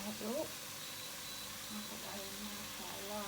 هدو ناخد عليه ما شاء الله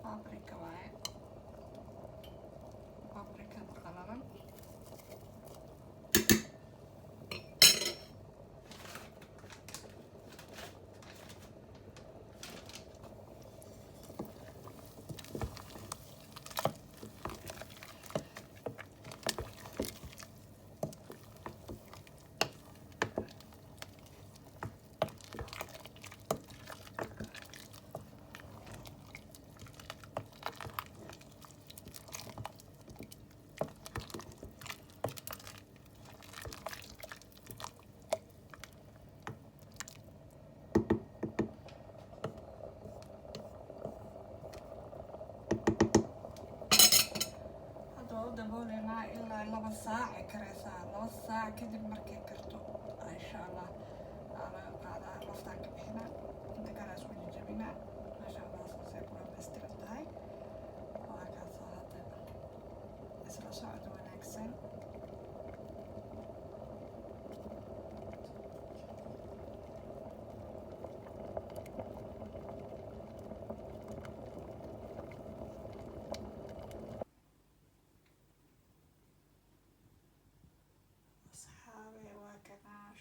بابريكا واعي بابريكا قللا daboolena ilaa 2 saac ay karaysaa 2 saac kadib markay karto insha Allah ala qaada laftaan ka bixina inta kale isku jajabina masha Allah saasay ku dhameystiran tahay waa kaas hadda isla socod wanaagsan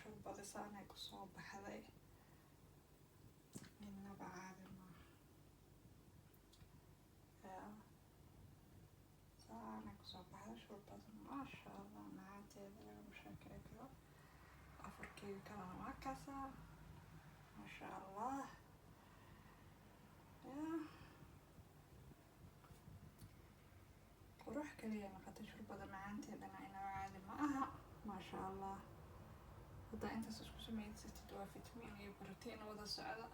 شوربة سانا كسو بحذي إنما عادي ما سانا كسو بحذي شوربة ما شاء الله معاتي ذا مشاكل كذا أفركي كلام معكسة ما شاء الله وروح كليا نقطة شوربة معانتي لنا إنما عادي معها ما شاء الله haddaa intaas isku samaysatid waa fitamiin iyo borotiin wada socda